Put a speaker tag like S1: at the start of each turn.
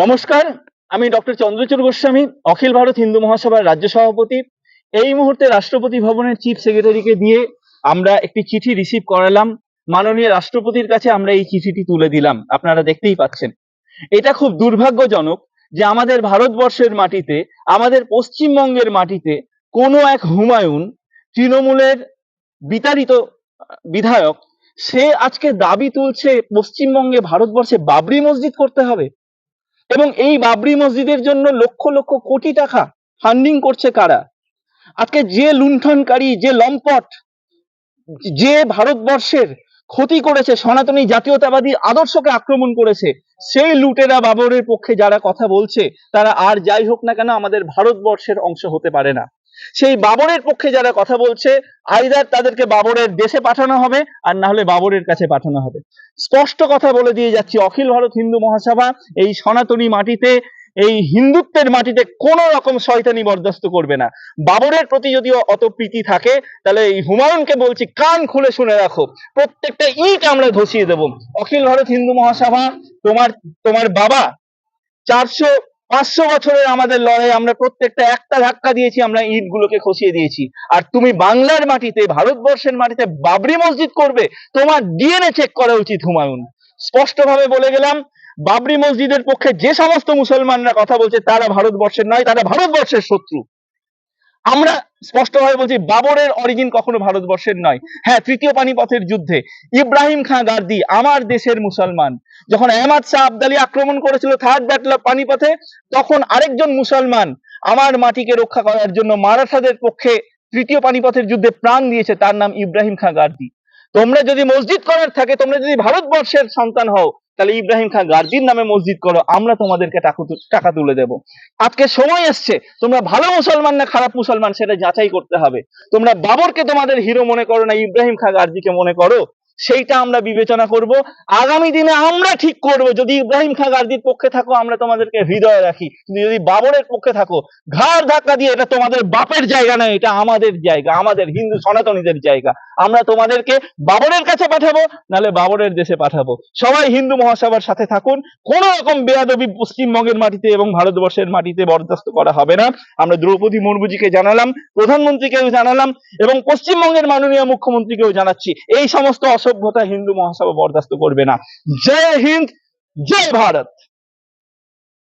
S1: নমস্কার, আমি ডক্টর চন্দ্রচূড় গোস্বামী, অখিল ভারত হিন্দু মহাসভার রাজ্য সভাপতি। এই মুহূর্তে রাষ্ট্রপতি ভবনের চিফ সেক্রেটারিকে দিয়ে আমরা একটি চিঠি রিসিভ করালাম। মাননীয় রাষ্ট্রপতির কাছে আমরা এই চিঠিটি তুলে দিলাম, আপনারা দেখতেই পাচ্ছেন। এটা খুব দুর্ভাগ্যজনক যে আমাদের ভারতবর্ষের মাটিতে, আমাদের পশ্চিমবঙ্গের মাটিতে কোনো এক হুমায়ুন, তৃণমূলের বিতাড়িত বিধায়ক, সে আজকে দাবি তুলছে পশ্চিমবঙ্গে, ভারতবর্ষে বাবরি মসজিদ করতে হবে। এবং এই বাবরি মসজিদের জন্য লক্ষ লক্ষ কোটি টাকা ফান্ডিং করছে কারা? আজকে যে লুণ্ঠনকারী, যে লম্পট, যে ভারতবর্ষের ক্ষতি করেছে, সনাতনী জাতীয়তাবাদী আদর্শকে আক্রমণ করেছে, সেই লুটেরা বাবরের পক্ষে যারা কথা বলছে, তারা আর যাই হোক না কেন আমাদের ভারতবর্ষের অংশ হতে পারে না। সেই বাবরের পক্ষে যারা কথা বলছে, আইদার তাদেরকে বাবরের দেশে পাঠানো হবে, আর না হলে বাবরের কাছে পাঠানো হবে। স্পষ্ট কথা বলে দিয়ে যাচ্ছি, অখিল ভারত হিন্দু মহাসভা এই সনাতনী মাটিতে, এই হিন্দুত্বের মাটিতে কোন রকম শয়তানি বরদাস্ত করবে না। বাবরের প্রতি যদি অত প্রীতি থাকে, তাহলে এই হুমায়ুনকে বলছি, কান খুলে শুনে রাখো, প্রত্যেকটা ইট আমরা ধসিয়ে দেব। অখিল ভারত হিন্দু মহাসভা, তোমার তোমার বাবা 400-500 বছরের আমাদের লড়াই, আমরা প্রত্যেকটা একটা ধাক্কা দিয়েছি, আমরা ইট গুলোকে খসিয়ে দিয়েছি। আর তুমি বাংলার মাটিতে, ভারতবর্ষের মাটিতে বাবরি মসজিদ করবে? তোমার ডিএনএ চেক করা উচিত হুমায়ুন। স্পষ্ট ভাবে বলে গেলাম, বাবরি মসজিদের পক্ষে যে সমস্ত মুসলমানরা কথা বলছে, তারা ভারতবর্ষের নয়, তারা ভারতবর্ষের শত্রু। আমরা স্পষ্টভাবে বলছি, বাবরের অরিজিন কখনো ভারতবর্ষের নয়। হ্যাঁ, তৃতীয় পানিপথের যুদ্ধে ইব্রাহিম খাঁ গার্দি, আমার দেশের মুসলমান, যখন আহমদ শাহ আবদালী আক্রমণ করেছিল থার্ড ব্যাটল অফ পানিপথে, তখন আরেকজন মুসলমান আমার মাটিকে রক্ষা করার জন্য মারাঠাদের পক্ষে তৃতীয় পানিপথের যুদ্ধে প্রাণ দিয়েছে, তার নাম ইব্রাহিম খাঁ গার্দি। তোমরা যদি মসজিদ করার থাকে, তোমরা যদি ভারতবর্ষের সন্তান হও, তাহলে ইব্রাহিম খাঁ গার্দির নামে মসজিদ করো, আমরা তোমাদেরকে টাকা তুলে দেব। আজকে সময় এসছে, তোমরা ভালো মুসলমান না খারাপ মুসলমান সেটা যাচাই করতে হবে। তোমরা বাবরকে তোমাদের হিরো মনে করো না ইব্রাহিম খাঁ গার্দিকে মনে করো, সেইটা আমরা বিবেচনা করব। আগামী দিনে আমরা ঠিক করব, যদি ইব্রাহিম খাঁ গার্দির পক্ষে থাকো আমরা তোমাদেরকে হৃদয়ে রাখি, কিন্তু যদি বাবরের পক্ষে থাকো, ঘাড় ধাক্কা দিয়ে, এটা তোমাদের বাপের জায়গা নয়, এটা আমাদের জায়গা, আমাদের হিন্দু সনাতনীদের জায়গা। আমরা তোমাদেরকে বাবরের কাছে পাঠাবো, নাহলে বাবরের দেশে পাঠাবো। সবাই হিন্দু মহাসভার সাথে থাকুন। কোন রকম বেয়াদবি পশ্চিমবঙ্গের মাটিতে এবং ভারতবর্ষের মাটিতে বরদাস্ত করা হবে না। আমরা দ্রৌপদী মুর্মুজিকে জানালাম, প্রধানমন্ত্রীকেও জানালাম, এবং পশ্চিমবঙ্গের মাননীয় মুখ্যমন্ত্রীকেও জানাচ্ছি, এই সমস্ত অসভ্যতা হিন্দু মহাসভা বরদাস্ত করবে না। জয় হিন্দ, জয় ভারত।